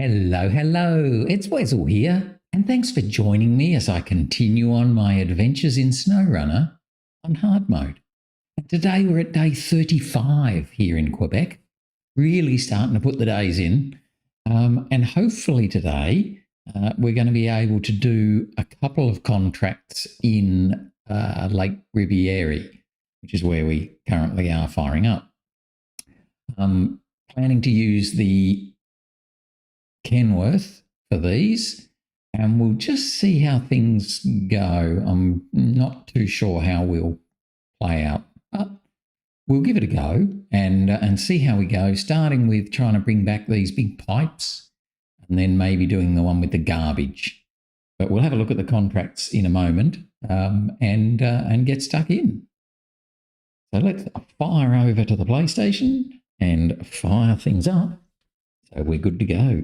Hello, hello, it's Weasel here, and thanks for joining me as I continue on my adventures in SnowRunner on hard mode. And today we're at day 35 here in Quebec, really starting to put the days in, and hopefully today we're going to be able to do a couple of contracts in Lake Riviere, which is where we currently are firing up. Planning to use the Kenworth for these, and we'll just see how things go. I'm not too sure how we'll play out, but we'll give it a go and see how we go, starting with trying to bring back these big pipes and then maybe doing the one with the garbage. But we'll have a look at the contracts in a moment and get stuck in. So let's fire over to the PlayStation and fire things up so we're good to go.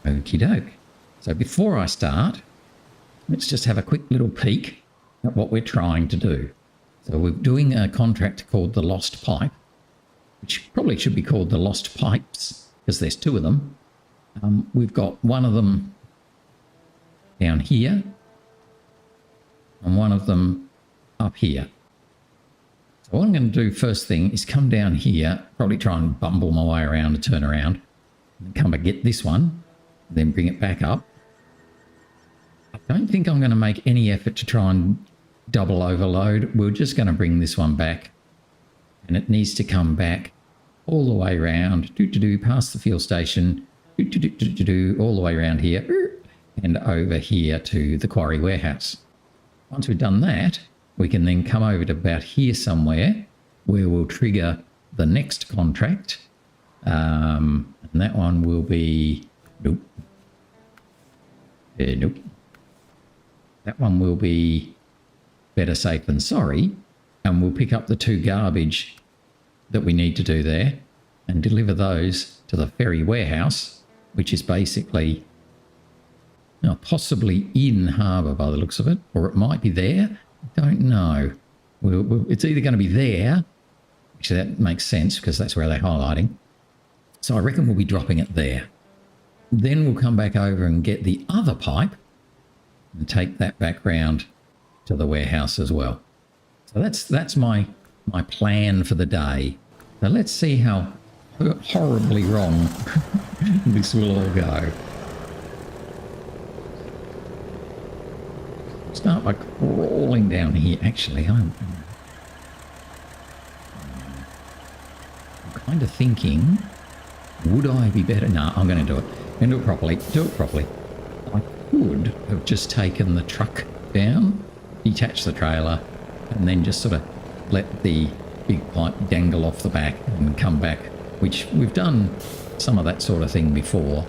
Okie doke. So before I start, let's just have a quick little peek at what we're trying to do. So we're doing a contract called the Lost Pipe, which probably should be called the Lost Pipes because there's two of them. We've got one of them down here and one of them up here. So what I'm going to do first thing is come down here, probably try and bumble my way around and turn around, and come and get this one, then bring it back up. I don't think I'm going to make any effort to try and double overload. We're just going to bring this one back, and it needs to come back all the way around, past the fuel station, all the way around here, and over here to the Quarry Warehouse. Once we've done that, we can then come over to about here somewhere where we'll trigger the next contract. And that one will be... Nope. Nope. That one will be better safe than sorry. And we'll pick up the two garbage that we need to do there and deliver those to the Ferry Warehouse, which is basically possibly in harbour by the looks of it, or it might be there. I don't know. It's either going to be there. Actually, that makes sense because that's where they're highlighting. So I reckon we'll be dropping it there. Then we'll come back over and get the other pipe and take that back round to the warehouse as well. So that's my plan for the day. So let's see how horribly wrong this will all go. Start by crawling down here. Actually, I'm kind of thinking, would I be better? No, I'm going to do it. And do it properly. Do it properly. I could have just taken the truck down, detached the trailer, and then just sort of let the big pipe dangle off the back and come back, which we've done some of that sort of thing before.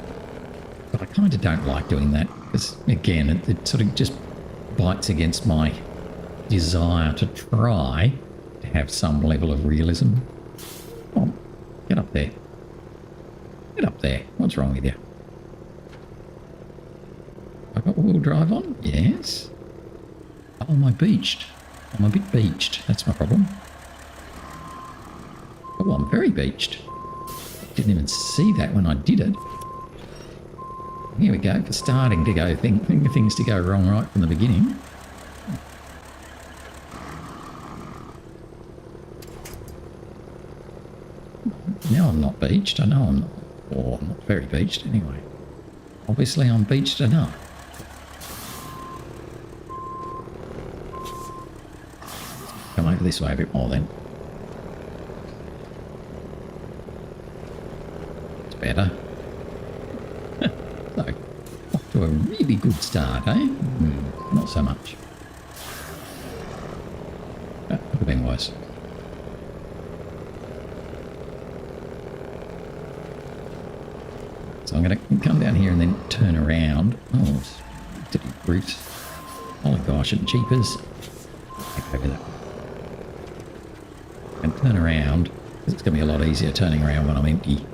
But I kind of don't like doing that because, again, it sort of just bites against my desire to try to have some level of realism. Come on, get up there. Get up there. What's wrong with you? I've got wheel drive on? Yes. Oh, am I beached? I'm a bit beached. That's my problem. Oh, I'm very beached. Didn't even see that when I did it. Here we go, for starting to go, things to go wrong right from the beginning. Now I'm not beached. I know I'm not, or I'm not very beached anyway. Obviously I'm beached enough. Come over this way a bit more then. It's better. So, off to a really good start, eh? Not so much. That could have been worse. So I'm going to come down here and then turn around. Oh, did he brute? Oh my gosh, and jeepers. Take over that. And turn around, because it's going to be a lot easier turning around when I'm empty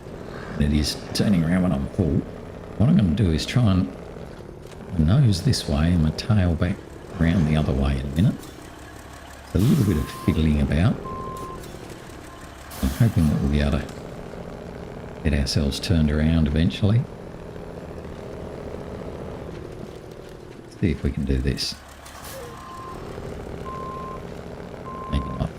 than it is turning around when I'm full. What I'm going to do is try and nose this way and my tail back around the other way in a minute. a little bit of fiddling about. I'm hoping that we'll be able to get ourselves turned around eventually. Let's see if we can do this. Maybe not.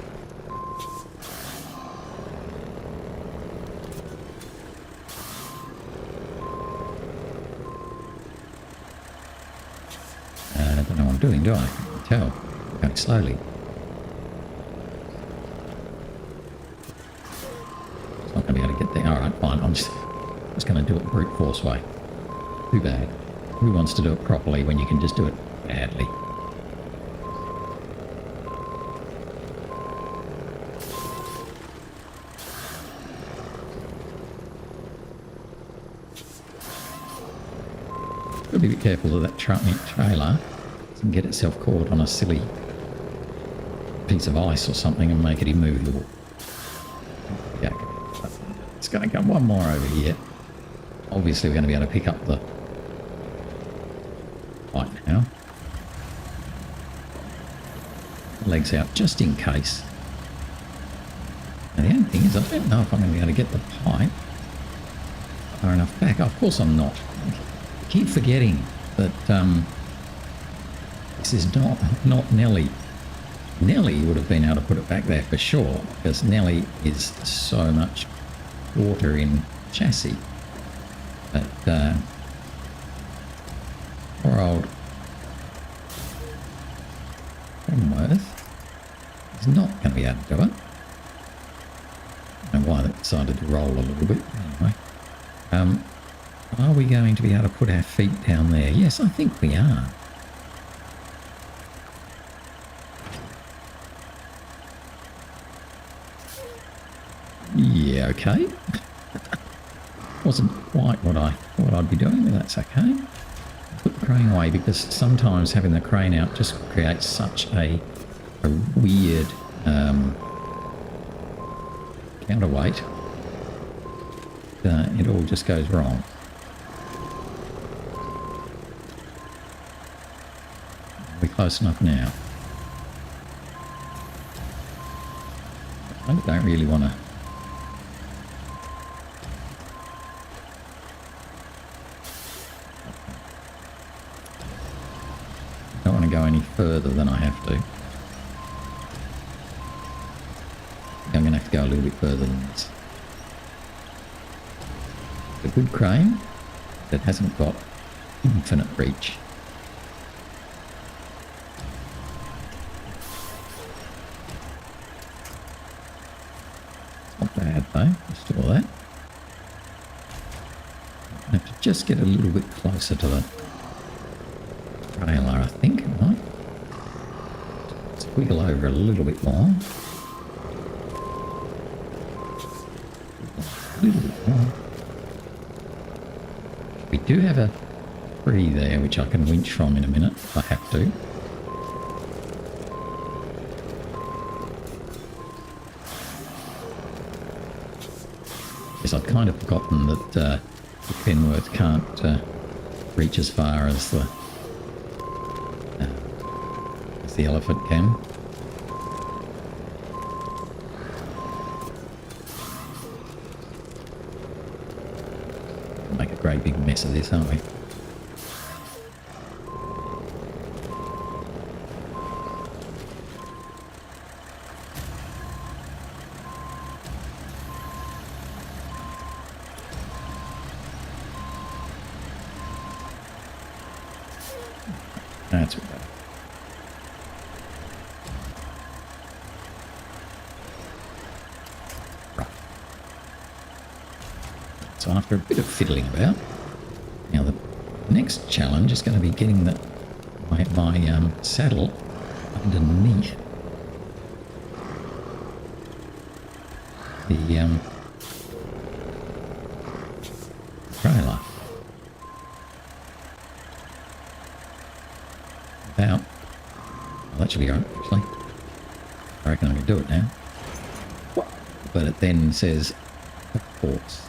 I don't know what I'm doing, do I? I can tell. I'm going slowly. It's not going to be able to get there. Alright, fine. I'm just going to do it brute force way. Too bad. Who wants to do it properly when you can just do it badly? Got to be a bit careful of that trailer. It can get itself caught on a silly piece of ice or something and make it immovable. Yeah, it's going to come one more over here. Obviously, we're going to be able to pick up the light now. Legs out just in case. Now, the only thing is, I don't know if I'm going to be able to get the pipe far enough back. Of course, I'm not. I keep forgetting that this is not Nelly. Nelly would have been able to put it back there for sure, because Nelly is so much water in chassis. But poor old Kenworth is not going to be able to do it. I don't know why that decided to roll a little bit. Anyway, are we going to be able to put our feet down there? Yes, I think we are. Yeah, okay. Wasn't quite what I'd be doing, but that's okay. Put the crane away, because sometimes having the crane out just creates such a weird counterweight. It all just goes wrong. Are we close enough now? I don't really want to. Don't want to go any further than I have to. I'm going to have to go a little bit further than this. It's a good crane that hasn't got infinite reach. It's not bad though, just all that. I have to just get a little bit closer to the trailer, I think, right? Squiggle over a little bit more. A little bit more. We do have a tree there which I can winch from in a minute if I have to. Yes, I'd kind of forgotten that the Kenworth can't reach as far as the elephant can. Make a great big mess of this, aren't we? That's better. Right. So after a bit of fiddling about, now the next challenge is going to be getting my saddle underneath the trailer. Well, that should be alright, actually. I reckon I can do it now. But it then says, of course.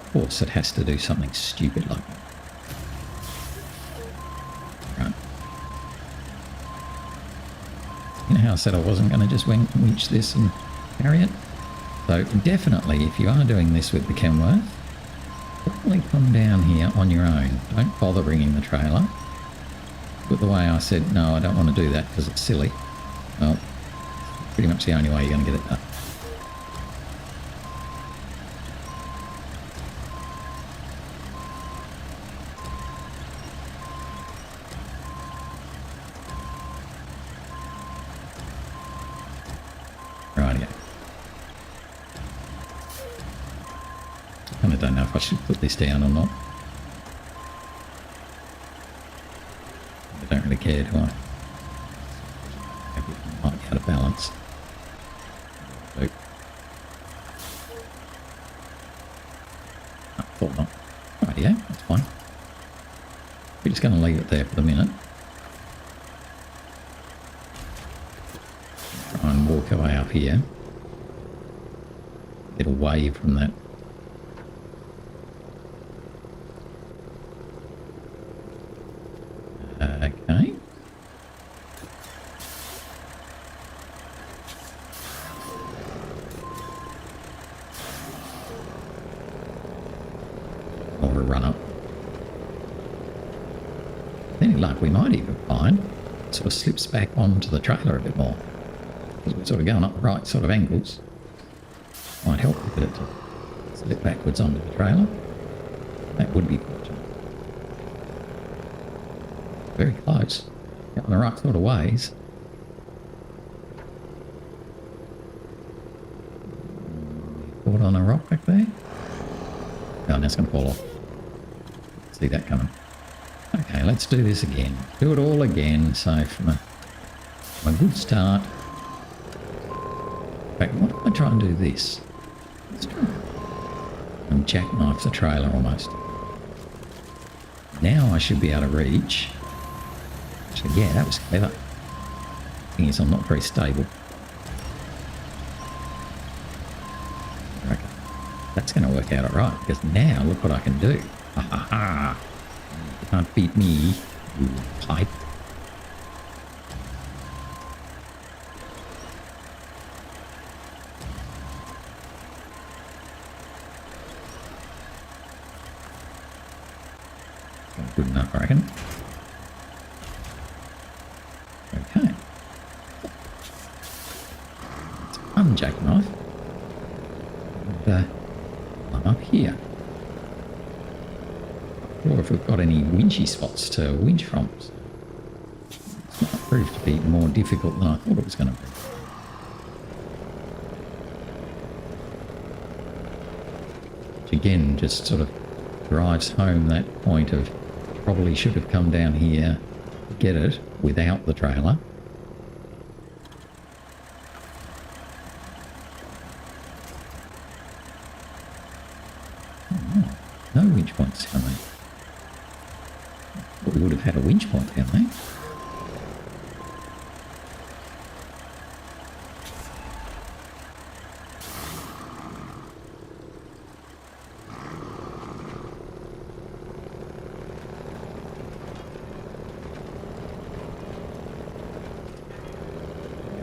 Of course it has to do something stupid like that. Right. You know how I said I wasn't going to just winch this and carry it. So definitely, if you are doing this with the Kenworth, probably come down here on your own. Don't bother bringing the trailer. But the way I said, no, I don't want to do that because it's silly. Well, pretty much the only way you're going to get it done. Rightio. I kind of don't know if I should put this down or not. I don't really care, do I? Maybe it might be out of balance. So, I thought not. Rightio, that's fine. We're just going to leave it there for the minute. Try and walk our way up here. Get away from that. Okay. Or a run up. Any luck, we might even find it sort of slips back onto the trailer a bit more. Because we're sort of going up the right sort of angles. Might help a bit to slip backwards onto the trailer. That would be fortunate. Very close. Going the right sort of ways. Caught on a rock back there. Oh, now it's going to fall off. See that coming. Okay, let's do this again. Do it all again. So from a good start. In fact, why don't I try and do this? Let's try and jackknife the trailer almost. Now I should be able to reach. Actually, yeah, that was clever. Thing is, I'm not very stable. I reckon that's going to work out all right, because now look what I can do. Ha ha ha! You can't beat me, you pipe. Good enough, I reckon. Okay. Let's unjackknife. And I'm up here. Or if we've got any winchy spots to winch from. It's not proved to be more difficult than I thought it was going to be. Which again just sort of drives home that point of probably should have come down here to get it without the trailer. Oh, no winch points down there. Well, we would have had a winch point down there.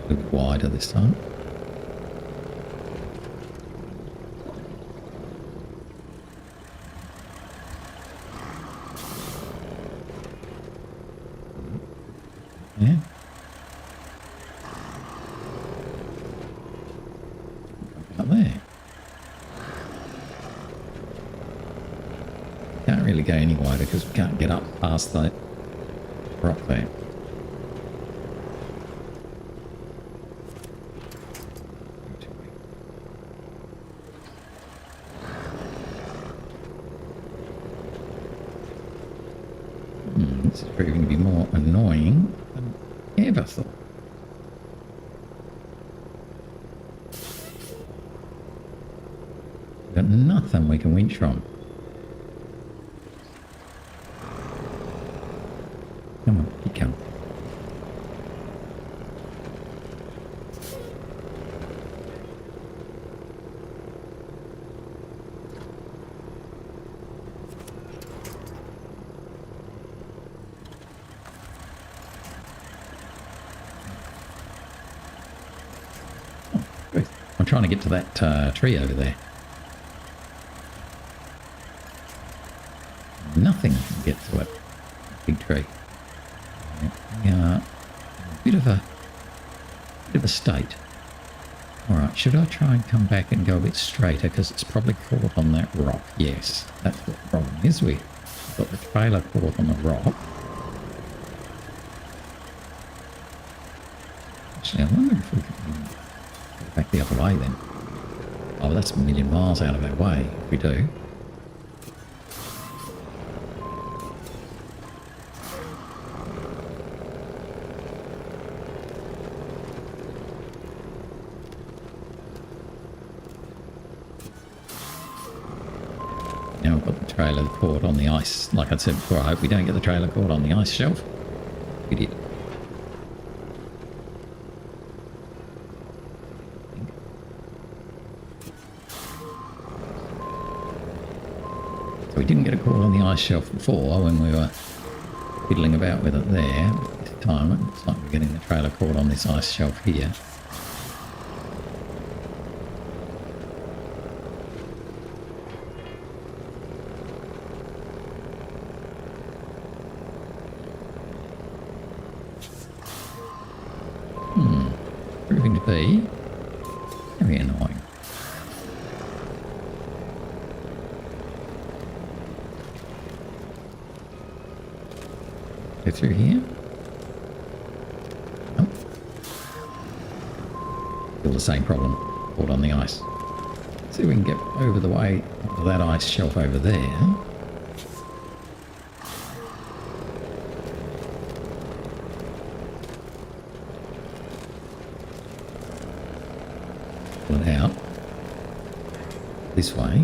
A bit wider this time. Yeah. Up there. Can't really go any wider because we can't get up past that rock there. This is proving to be more annoying than I ever thought. We've got nothing we can winch from. Come on, you come. I'm trying to get to that tree over there. Nothing can get to it. Big tree. Yeah, a bit of a state. Alright, should I try and come back and go a bit straighter because it's probably caught on that rock? Yes, that's what the problem is. We've got the trailer caught on the rock. Actually, I wonder if we can go back the other way then. Oh, that's a million miles out of our way if we do. Now we've got the trailer caught on the ice. Like I said before, I hope we don't get the trailer caught on the ice shelf. We did. So we didn't get a caught on the ice shelf before when we were fiddling about with it there. This time it looks like we're getting the trailer caught on this ice shelf here. Proving to be very annoying. Go through here. Oh. Still the same problem. Caught on the ice. See if we can get over the way of that ice shelf over there. Pull it out this way.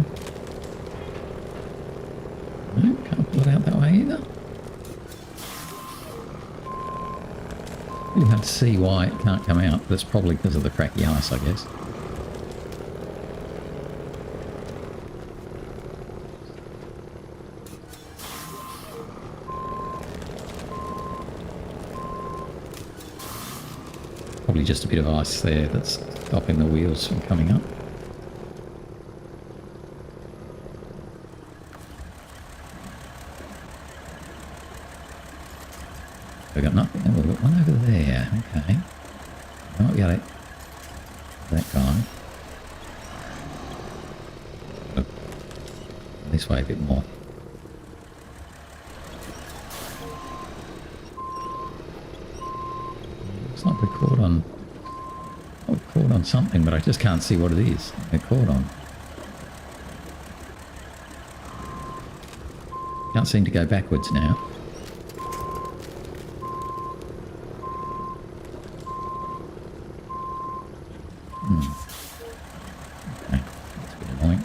No, can't pull it out that way either. Really hard to see why it can't come out, but it's probably because of the cracky ice, I guess. Probably just a bit of ice there that's stopping the wheels from coming up. We've got nothing. Oh, we've got one over there. Okay. Oh, we got it. That guy. Oh. This way a bit more. Looks like we're caught on... Oh, we're caught on something, but I just can't see what it is we're caught on. Can't seem to go backwards now. Okay, that's a bit annoying.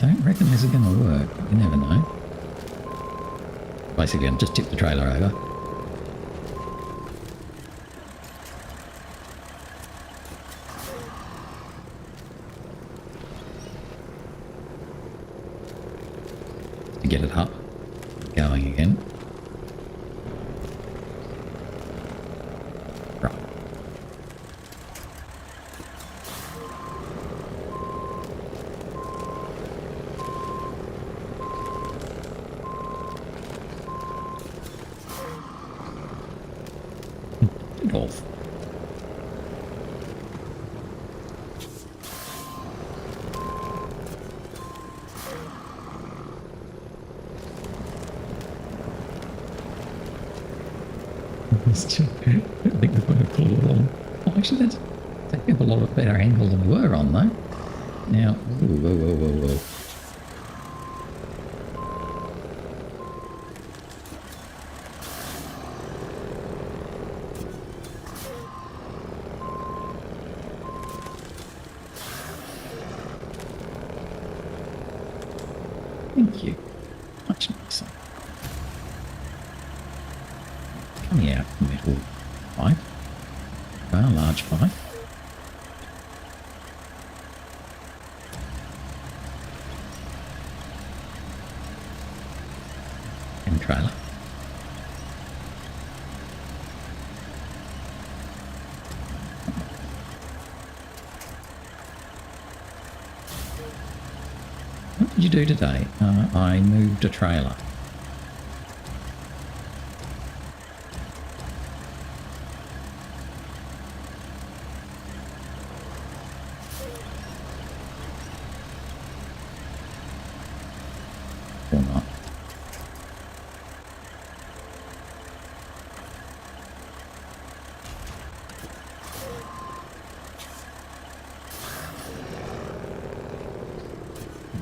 I don't reckon this is going to work, but you never know. Basically, I'll just tip the trailer over. To get it up, going again. Right. Golf. I think we're going to pull it along. Oh, actually, that's taking up a lot of better angle than we were on, though. Now, whoa, whoa, whoa, whoa. Thank you. Much nicer. coming out metal pipe. A large pipe. And trailer. What did you do today? I moved a trailer. Or not.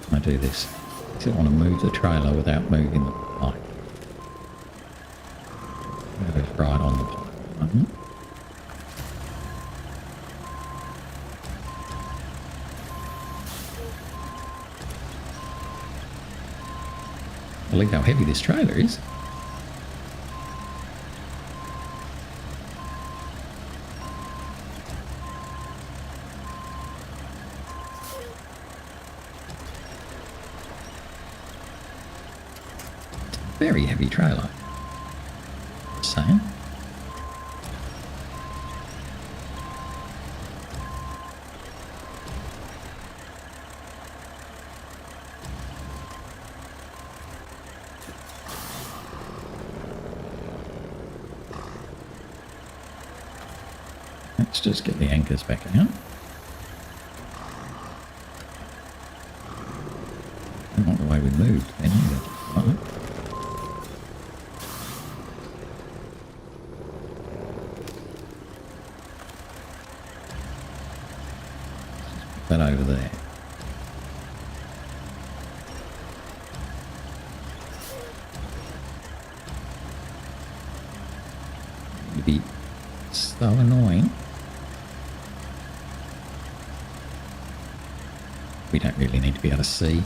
I do this. I still want to move the trailer without moving the pipe. That is right on the pipe. Believe how heavy this trailer is. Very heavy trailer. Just saying. Let's just get the anchors back out. Not the way we moved then either. Right. That over there. It'd be so annoying. We don't really need to be able to see.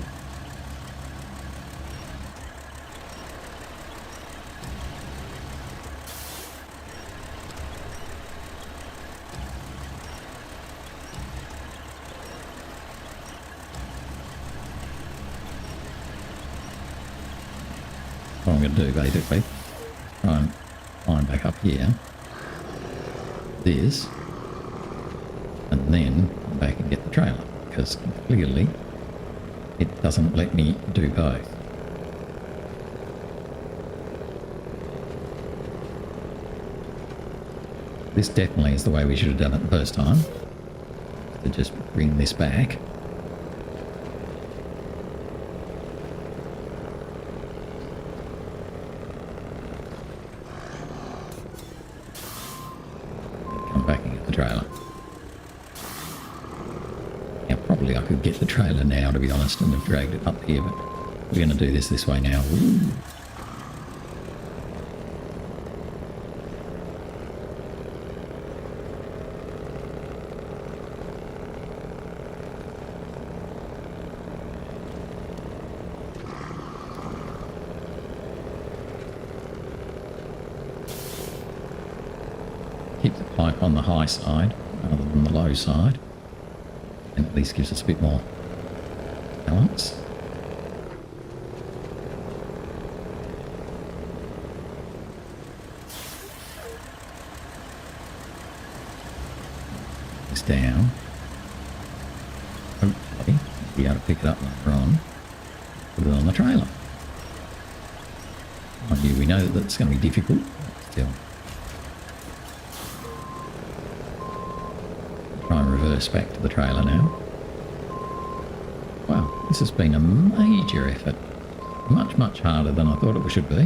What I'm going to do basically, try and climb back up here, this, and then come back and get the trailer, because clearly it doesn't let me do both. This definitely is the way we should have done it the first time, to just bring this back. Back and get the trailer. Now probably I could get the trailer now, to be honest, and have dragged it up here, but we're going to do this way now. Ooh. Keep the pipe on the high side rather than the low side, and at least gives us a bit more balance. This down. Hopefully we'll be able to pick it up later on, put it on the trailer. Mind you, we know that that's going to be difficult, but still. Try and reverse back to the trailer now. Wow, this has been a major effort. Much, much harder than I thought it should be.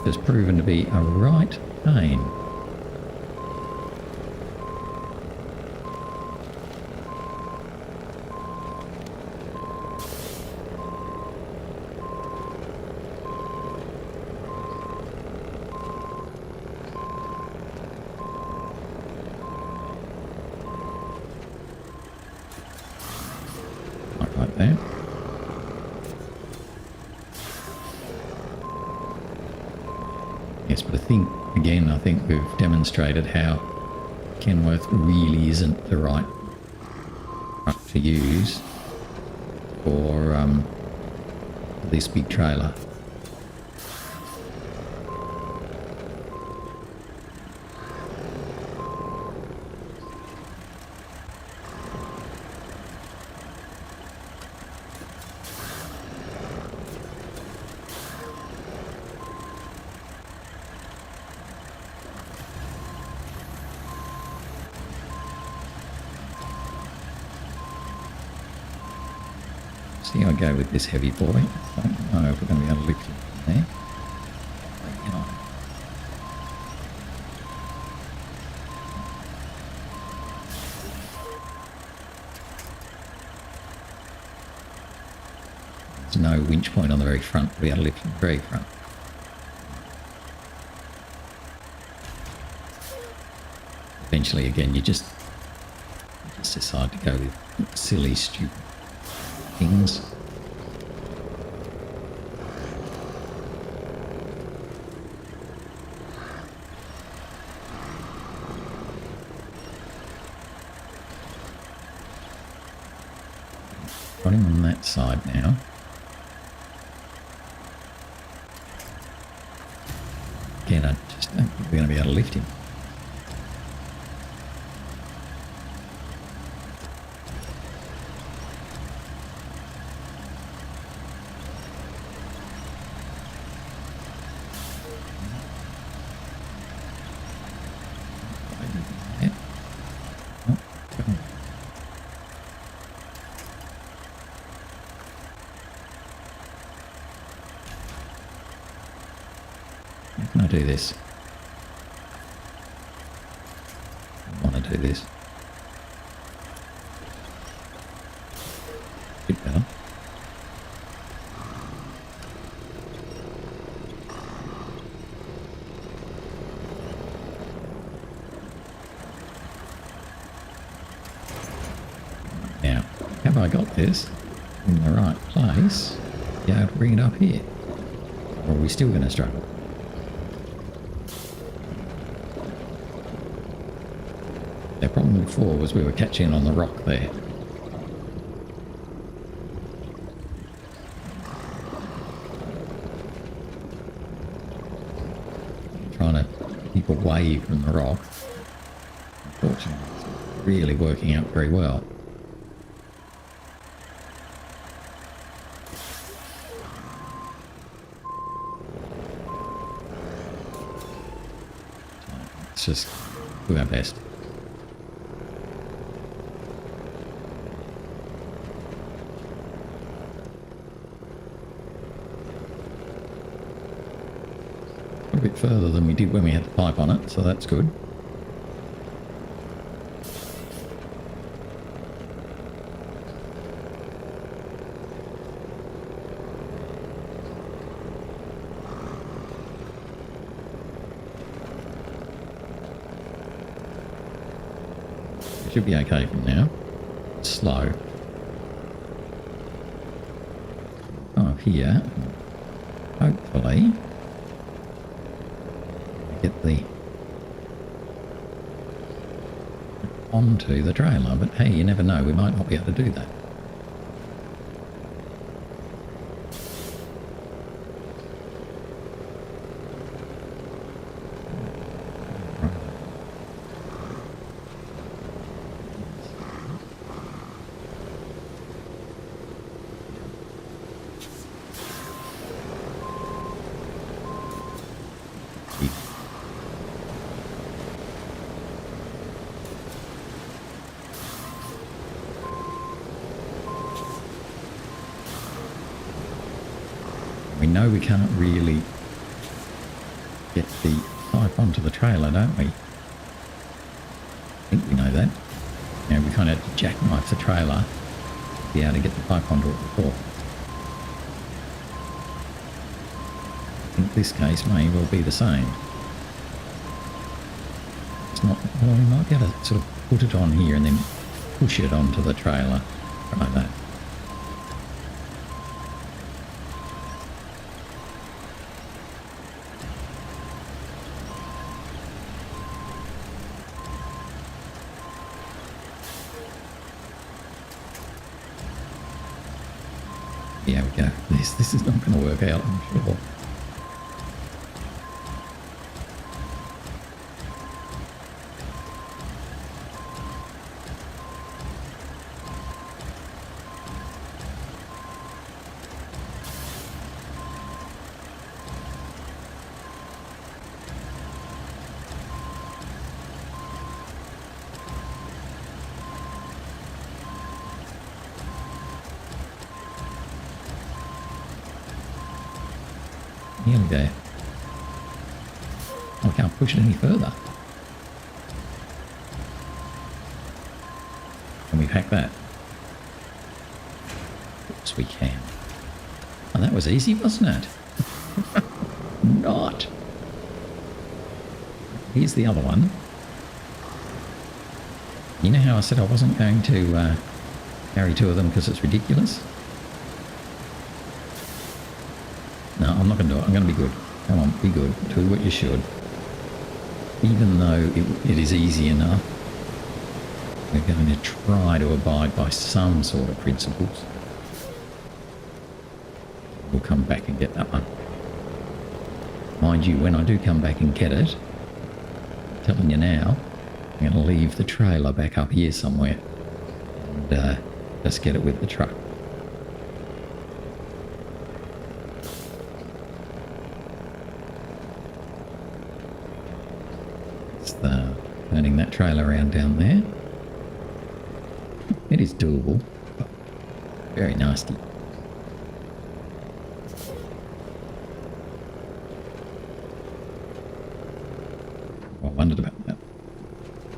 This has proven to be a right pain. Like that. Yes, but I think we've demonstrated how Kenworth really isn't the right truck to use for this big trailer. See how I go with this heavy boy. I don't know if we're going to be able to lift it from there. You know. There's no winch point on the very front to be able to lift from the very front. Eventually, again, you just decide to go with silly, stupid things. Got him on that side now. Again, I just don't think we're going to be able to lift him. How can I do this? I want to do this. Bit better. Now, have I got this in the right place? Yeah, I'll bring it up here. Or are we still going to struggle? The problem before was we were catching on the rock there. Trying to keep away from the rock. Unfortunately, it's really working out very well. Let's just do our best. A bit further than we did when we had the pipe on it, so that's good. It should be okay from now. It's slow. Oh, here, hopefully get the onto the trailer, but hey, you never know, we might not be able to do that. We know we can't really get the pipe onto the trailer, don't we? I think we know that. You know, we kind of had to jackknife the trailer to be able to get the pipe onto it before. I think this case may well be the same. It's not, well, we might be able to sort of put it on here and then push it onto the trailer like that. Here we go. This is not going to work out, I'm sure. Here we go. I can't push it any further. Can we pack that? Yes, we can. Oh, that was easy, wasn't it? Not. Here's the other one. You know how I said I wasn't going to carry two of them because it's ridiculous? No, I'm not going to do it. I'm going to be good. Come on, be good. Do what you should. Even though it is easy enough, we're going to try to abide by some sort of principles. We'll come back and get that one. Mind you, when I do come back and get it, I'm telling you now, I'm going to leave the trailer back up here somewhere and just get it with the truck. Turning that trailer around down there. It is doable, but very nasty. I wondered about that.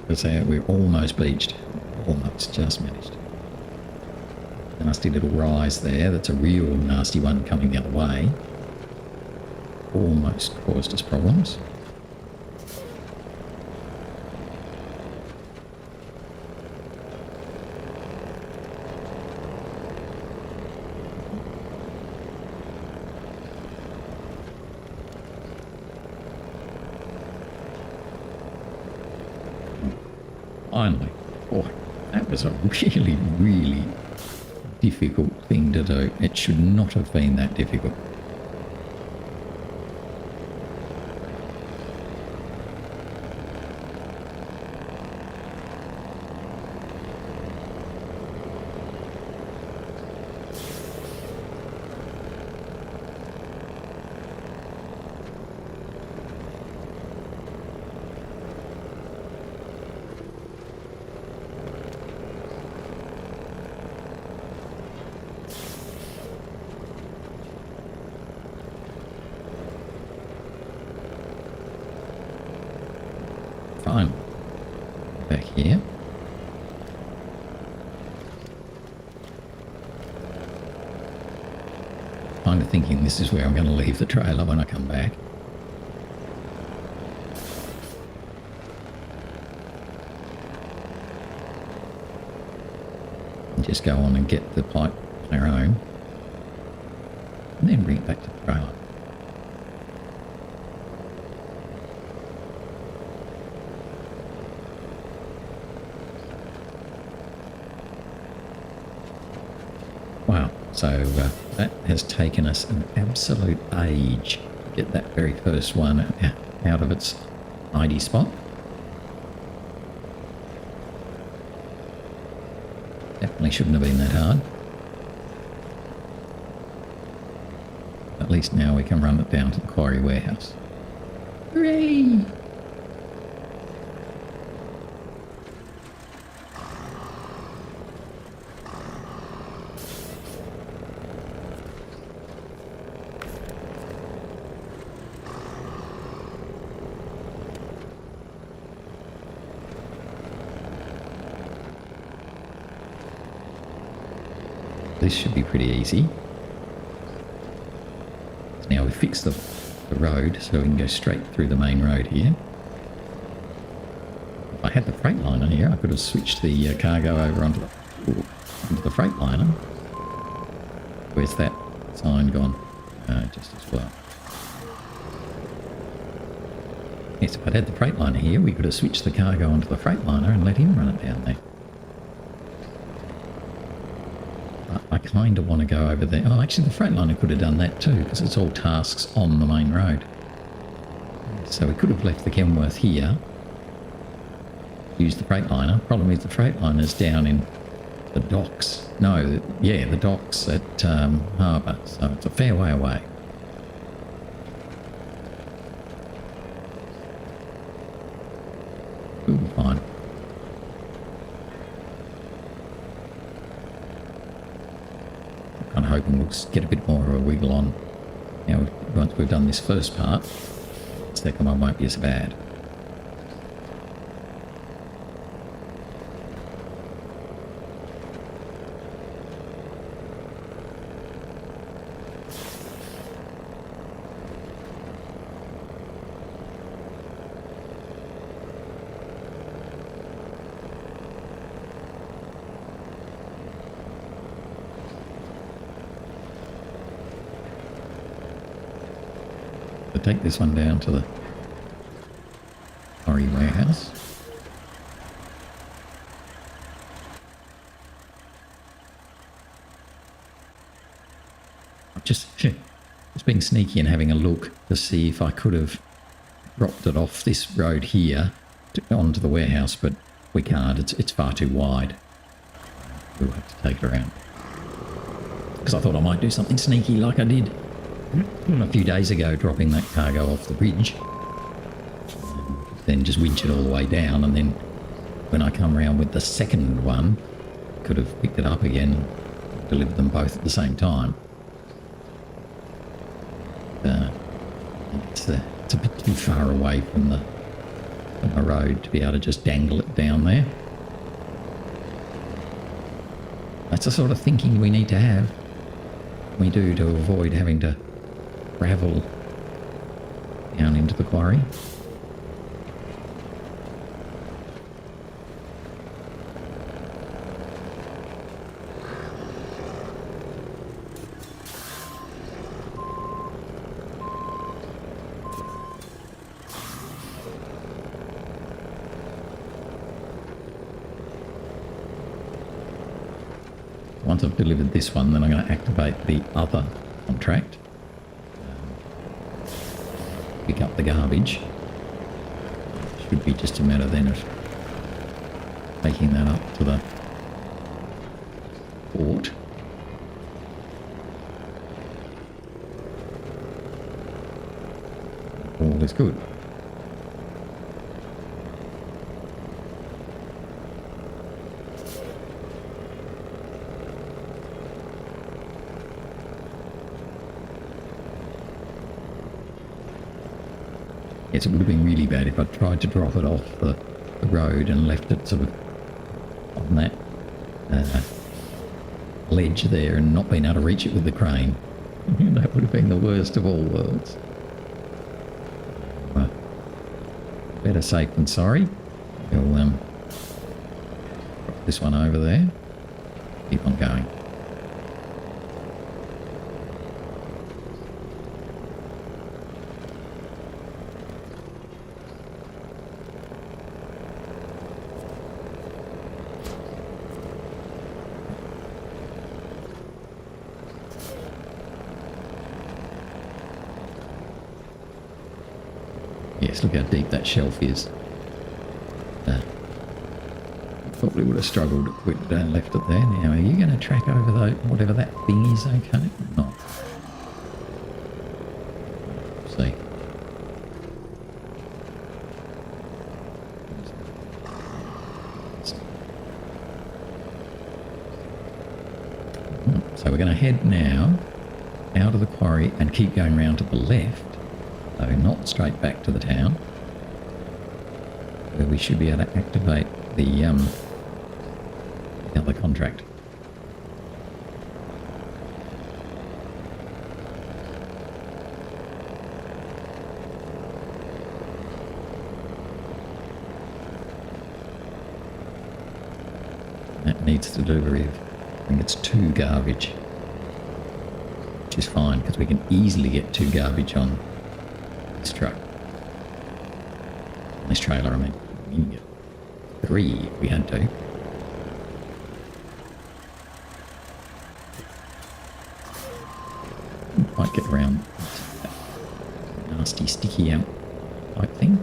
Because we're almost beached. Almost, just managed. Nasty little rise there. That's a real nasty one coming the other way. Almost caused us problems. Finally. Boy, that was a really, really difficult thing to do. It should not have been that difficult. Fine. Back here. Kind of thinking this is where I'm going to leave the trailer when I come back. And just go on and get the pipe on our own. And then bring it back to the trailer. Wow, so that has taken us an absolute age to get that very first one out of its tidy spot. Definitely shouldn't have been that hard. At least now we can run it down to the Quarry Warehouse. Hooray! This should be pretty easy. Now we've fixed the road so we can go straight through the main road here. If I had the Freightliner here, I could have switched the cargo over onto the Freightliner. Where's that sign gone? Just as well. Yes, if I'd had the Freightliner here, we could have switched the cargo onto the Freightliner and let him run it down there. I kind of want to go over there. Oh, actually the Freightliner could have done that too, because it's all tasks on the main road. So we could have left the Kenworth here, used the Freightliner. Problem is the Freightliner's down in the docks. No, yeah, the docks at Harbour, so it's a fair way away. We'll be fine. I'm kind of hoping we'll get a bit more of a wiggle on. You know, once we've done this first part, the second one won't be as bad. Take this one down to the Quarry Warehouse. I've just being sneaky and having a look to see if I could have dropped it off this road here onto the warehouse, but we can't. It's far too wide. We'll have to take it around. Because I thought I might do something sneaky like I did a few days ago, dropping that cargo off the bridge, then just winch it all the way down, and then when I come around with the second one, could have picked it up again, delivered them both at the same time. It's a bit too far away from the road to be able to just dangle it down there. That's the sort of thinking we need to have. We do, to avoid having to travel down into the quarry. Once I've delivered this one, then I'm going to activate the other contract. Pick up the garbage. Should be just a matter then of taking that up to the port. All is good. Yes, it would have been really bad if I tried to drop it off the road and left it sort of on that ledge there and not been able to reach it with the crane. That would have been the worst of all worlds. Better safe than sorry. We'll drop this one over there. Keep on going. Yes, look how deep that shelf is. Probably would have struggled if we'd left it there. Now, are you going to track over whatever that thing is, okay? Or not? See. So we're going to head now out of the quarry and keep going round to the left. So not straight back to the town, where we should be able to activate the other contract. That needs to delivery of, I think it's 2 garbage, which is fine because we can easily get 2 garbage on this truck. This trailer, I mean. We can get 3 if we had to. quite get around that nasty sticky out type thing.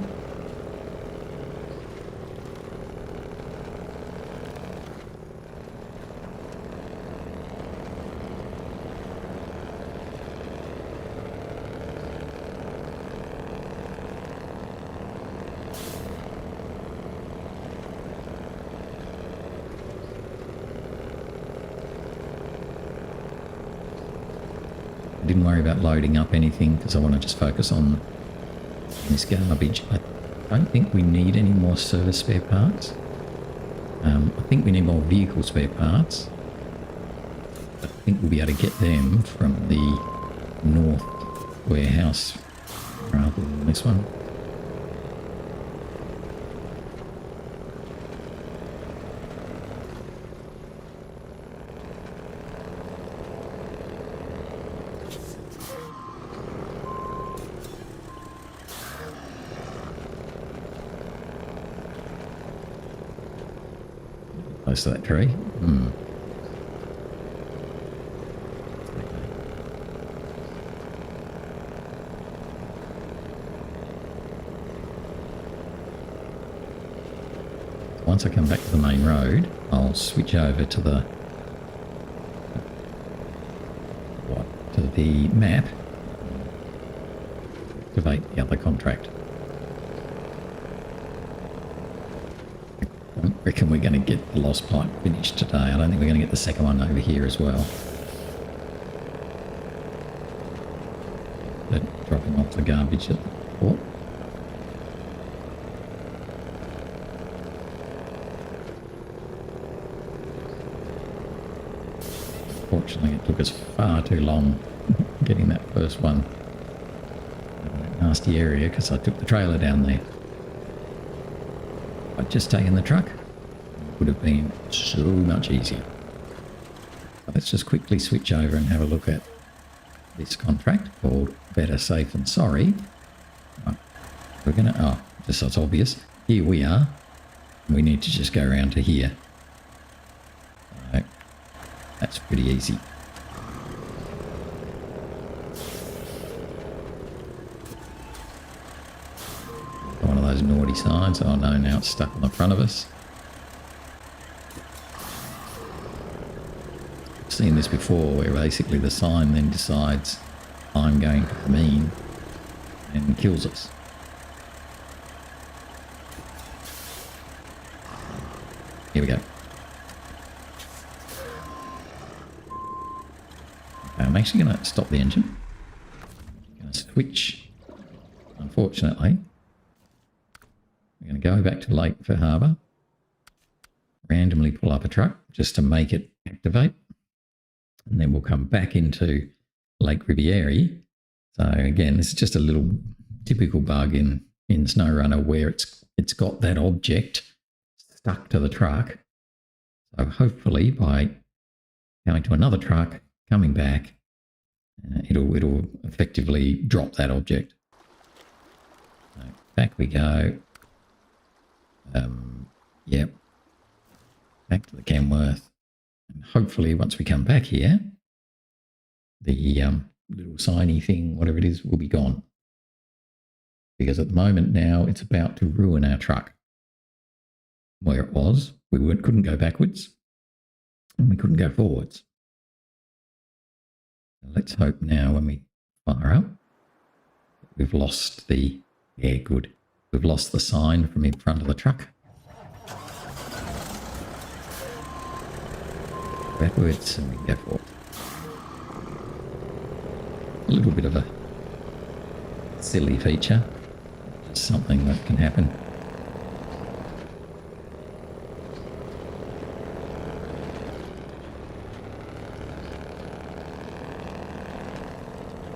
I didn't worry about loading up anything because I want to just focus on this garbage. I don't think we need any more service spare parts. I think we need more vehicle spare parts. I think we'll be able to get them from the North warehouse rather than this one. Close to that tree. Once I come back to the main road, I'll switch over to the map, activate the other contract. I reckon we're going to get the lost pipe finished today. I don't think we're going to get the second one over here as well. But dropping off the garbage at the port. Unfortunately, it took us far too long getting that first one in that nasty area because I took the trailer down there. If I'd just taken the truck, it would have been so much easier. But let's just quickly switch over and have a look at this contract called Better Safe Than Sorry. Right. We're going to, just so it's obvious, here we are. We need to just go around to here. So, that's pretty easy. One of those naughty signs. Oh no, now it's stuck on the front of us. I've seen this before where basically the sign then decides I'm going to come in and kills us. Here we go. Okay, I'm actually going to stop the engine. I'm going to switch, unfortunately. We're going to go back to Lake for Harbour, randomly pull up a truck just to make it activate, and then we'll come back into Lake Riviere. So again, this is just a little typical bug in SnowRunner where it's got that object stuck to the truck. So hopefully by going to another truck, coming back, it'll effectively drop that object. So back we go. Yep. Back to the Kenworth. And hopefully once we come back here, the little signy thing, whatever it is, will be gone. Because at the moment now, it's about to ruin our truck. Where it was, we couldn't go backwards and we couldn't go forwards. So let's hope now when we fire up, we've lost the, yeah, good. We've lost the sign from in front of the truck. Backwards and we go forward. A little bit of a silly feature, just something that can happen.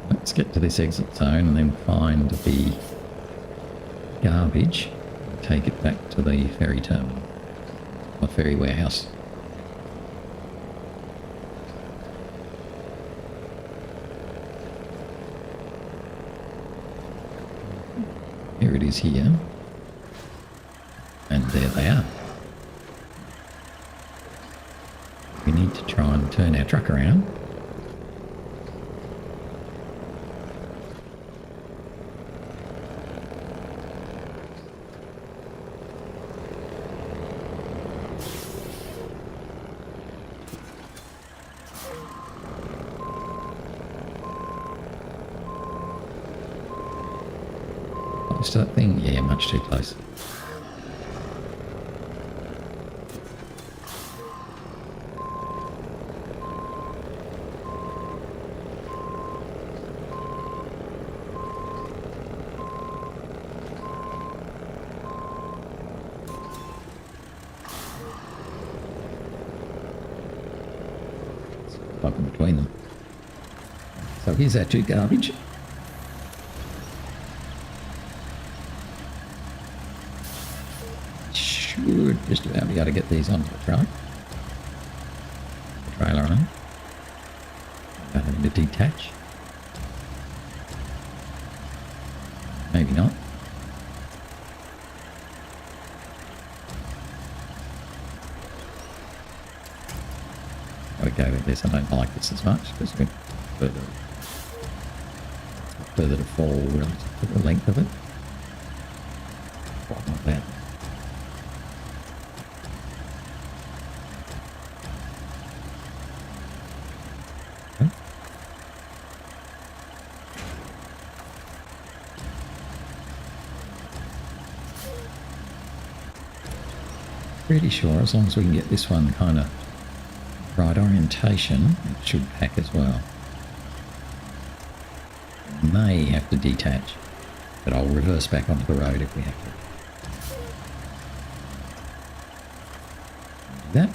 Let's get to this exit zone and then find the garbage and take it back to the ferry terminal, or Ferry Warehouse. Here it is here, and there they are. We need to try and turn our truck around Close to that thing? Yeah, much too close. Up in between them. So here's our two garbage. Should just about be able to get these onto the truck. The trailer on. About having to detach. Maybe not. Gotta go with this. I don't like this as much because we're further to fall relative to the length of it. Quite like that. Okay. Pretty sure as long as we can get this one kind of right orientation, it should pack as well. May have to detach, but I'll reverse back onto the road if we have to. Do that.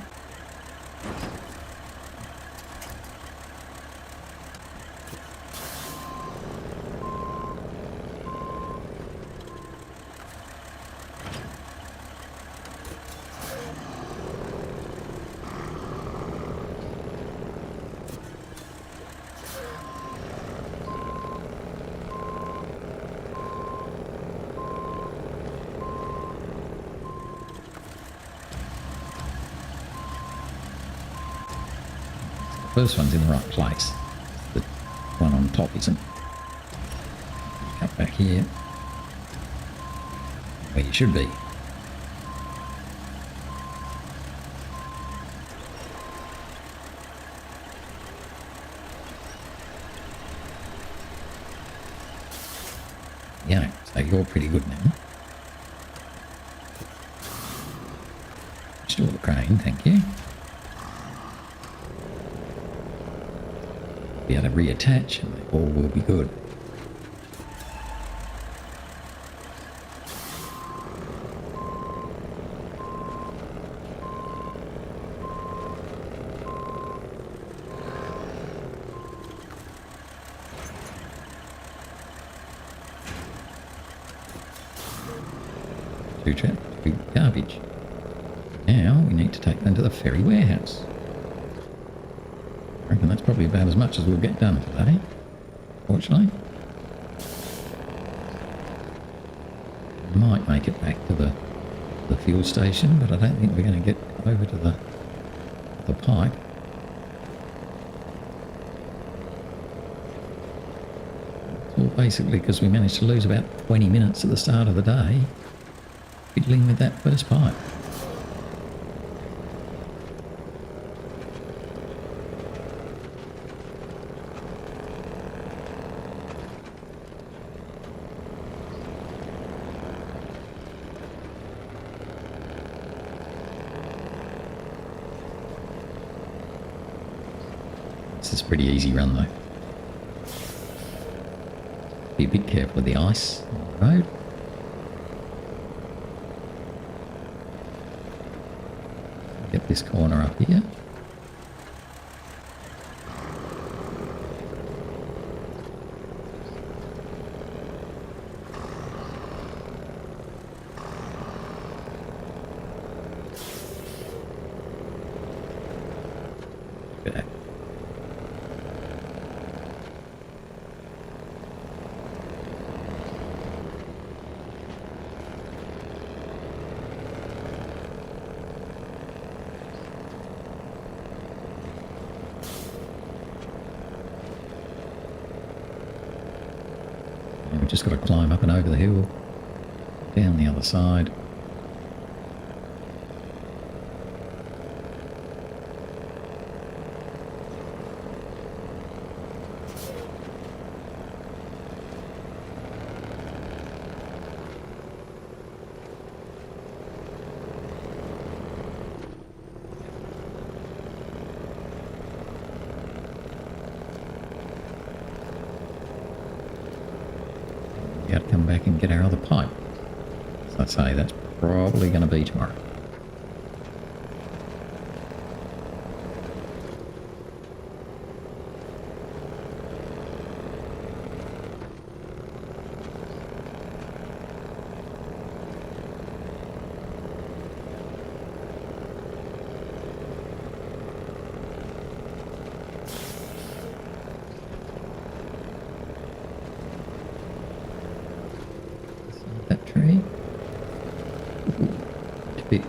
First one's in the right place. The one on top isn't. Cut back here. Where you should be. Yeah, so you're pretty good now. Restore the crane, thank you. Be able to reattach and all will be good. Two traps, two garbage. Now we need to take them to the Ferry Warehouse. I reckon that's probably about as much as we'll get done today, fortunately. Might make it back to the fuel station, but I don't think we're going to get over to the pipe. It's all basically because we managed to lose about 20 minutes at the start of the day fiddling with that first pipe. This is a pretty easy run though. Be a bit careful with the ice on the road. Get this corner up here. Good. We've just got to climb up and over the hill, down the other side. get our other pipe. So I'd say that's probably going to be tomorrow. That tree. Ooh, bit.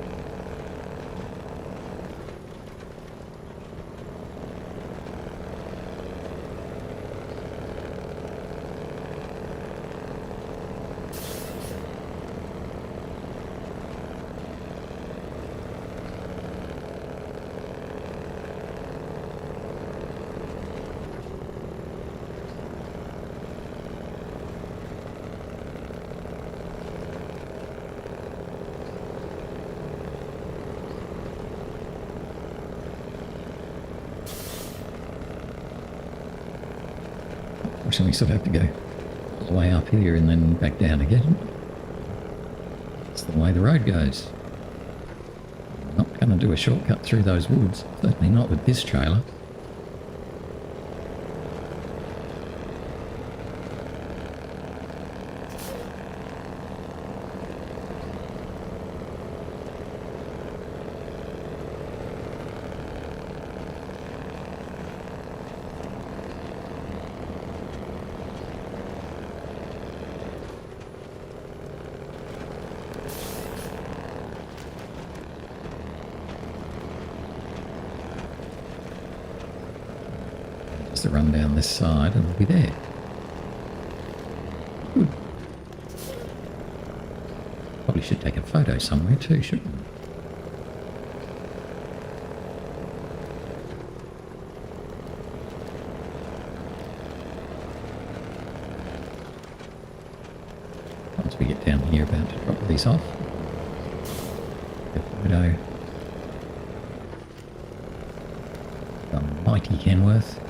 Unfortunately, we sort of have to go all the way up here and then back down again. That's the way the road goes. I'm not going to do a shortcut through those woods. Certainly not with this trailer. To run down this side and we'll be there. Good. Probably should take a photo somewhere too, shouldn't we? Once we get down here about to drop these off. Take a photo. The mighty Kenworth.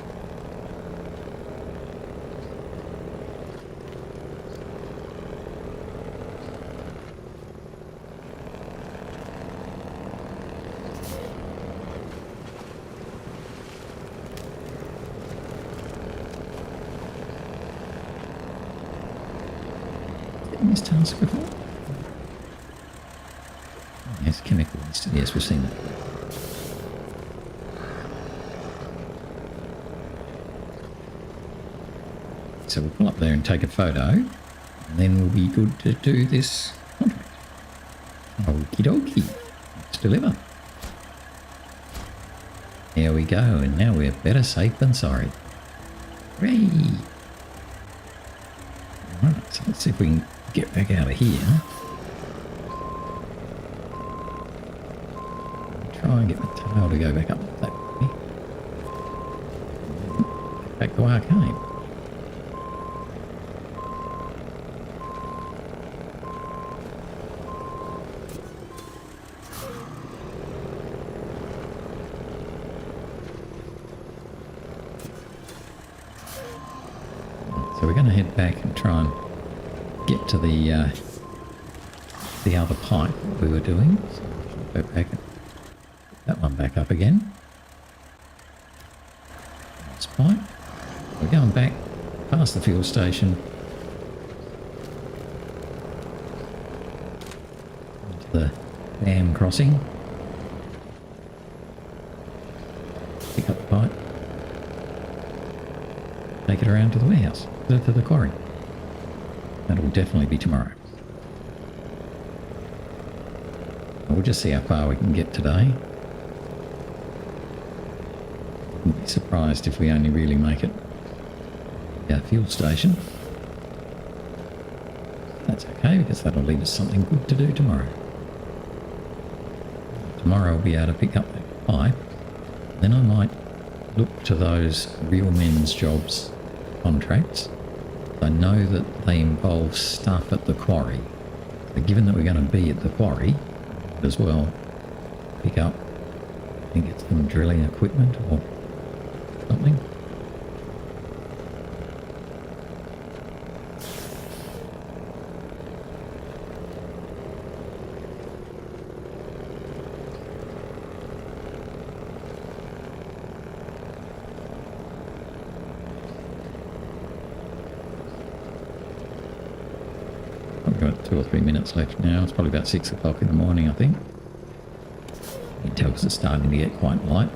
In this task before? Yes, chemicals. Yes, we've seen that. So we'll pull up there and take a photo, and then we'll be good to do this contract. Okie dokie. Let's deliver. There we go, and now we're better safe than sorry. Hooray! Alright, so let's see if we can get back out of here. Try and get the tail to go back up that way. Back the way I came. So we're going to head back and try and get to the other pipe we were doing. So we'll go back and put that one back up again. This pipe. We're going back past the fuel station into the dam crossing. Pick up the pipe. Take it around to the warehouse, to the quarry. That'll definitely be tomorrow. We'll just see how far we can get today. Wouldn't be surprised if we only really make it to our fuel station. That's okay, because that'll leave us something good to do tomorrow. Tomorrow I'll be able to pick up that pipe. Then I might look to those real men's jobs contracts. I know that they involve stuff at the quarry. But given that we're going to be at the quarry as well, pick up, I think it's some drilling equipment or something. I've got 2 or 3 minutes left now. It's probably about 6 o'clock in the morning, I think. You can tell because it's starting to get quite light.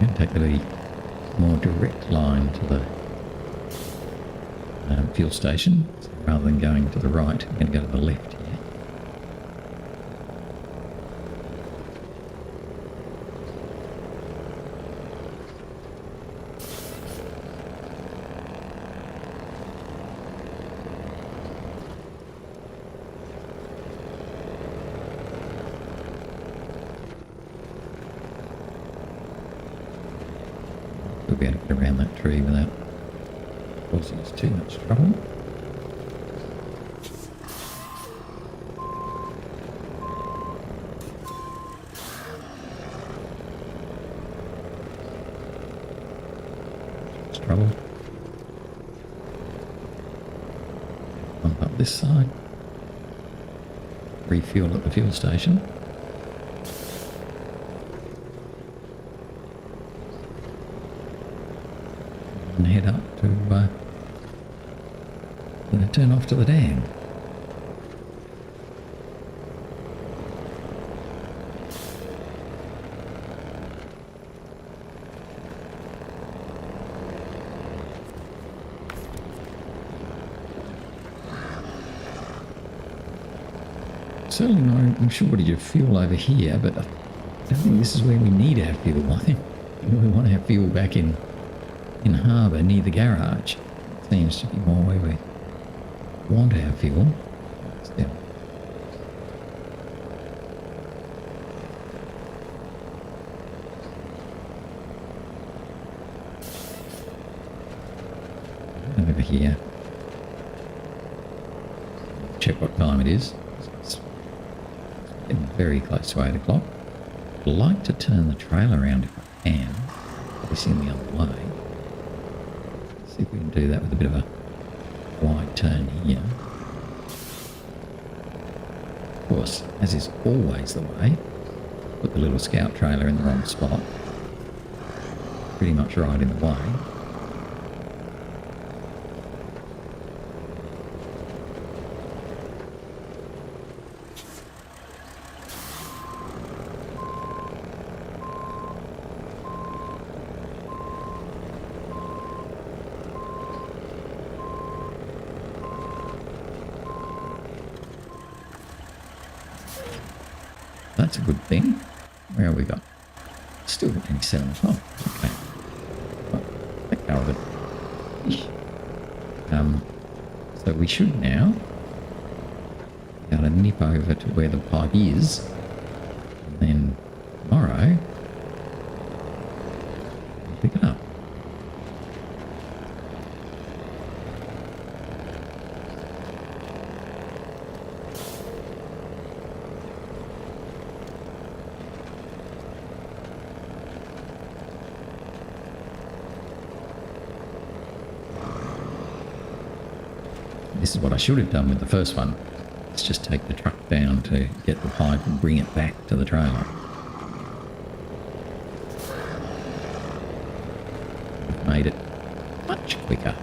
And take a more direct line to the fuel station. So rather than going to the right, I'm going to go to the left here. We'll be able to get around that tree without causing us too much trouble. Trouble. Pump up this side. Refuel at the fuel station. And head up to turn off to the dam. Certainly not shortage of fuel over here, but I don't think this is where we need our fuel. I think we want to have fuel back in harbour near the garage. It seems to be more where we want our fuel. Still. Over here. Check what time it is. It's getting very close to 8 o'clock. I'd like to turn the trail around if I can. Facing the other way. See if we can do that with a bit of a wide turn here. Of course, as is always the way, put the little scout trailer in the wrong spot. Pretty much right in the way. That's a good thing. Where have we got? Still only 7 o'clock. Okay. Well, let go of it. So we should now be able to nip over to where the pipe is. And then tomorrow, we'll pick it up. This is what I should have done with the first one. Let's just take the truck down to get the pipe and bring it back to the trailer. Made it much quicker.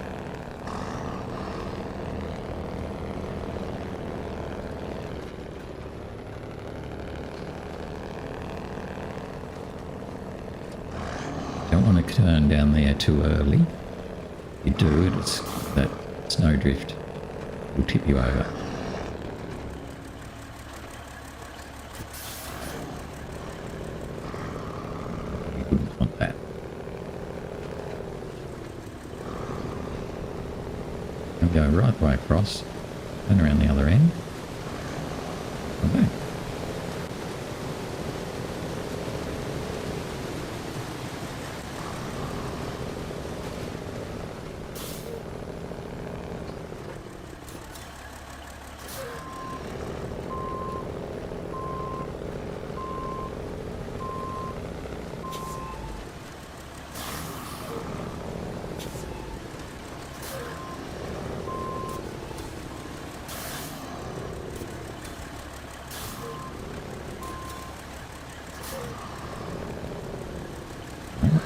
Don't want to turn down there too early. If you do, it's that snowdrift will tip you over. You wouldn't want that. And go right the way across, turn around the other end, come back.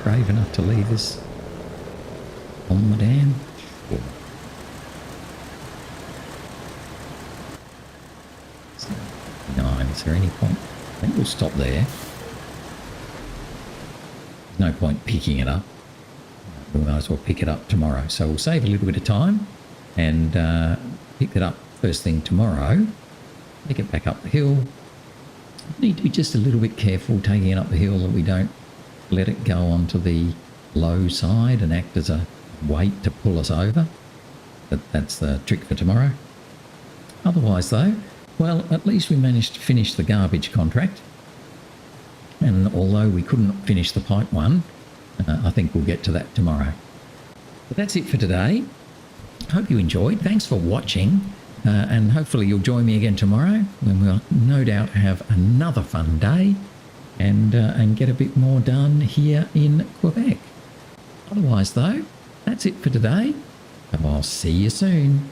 brave enough to leave us on the dam? Sure. Nine. Is there any point? I think we'll stop there. There's no point picking it up. We might as well pick it up tomorrow. So we'll save a little bit of time and pick it up first thing tomorrow. Take it back up the hill. Need to be just a little bit careful taking it up the hill that we don't let it go onto the low side and act as a weight to pull us over. But that's the trick for tomorrow. Otherwise though, well, at least we managed to finish the garbage contract. And although we couldn't finish the pipe one, I think we'll get to that tomorrow. But that's it for today. Hope you enjoyed. Thanks for watching. And hopefully you'll join me again tomorrow when we'll no doubt have another fun day and get a bit more done here in Quebec. Otherwise though, that's it for today. And I'll see you soon.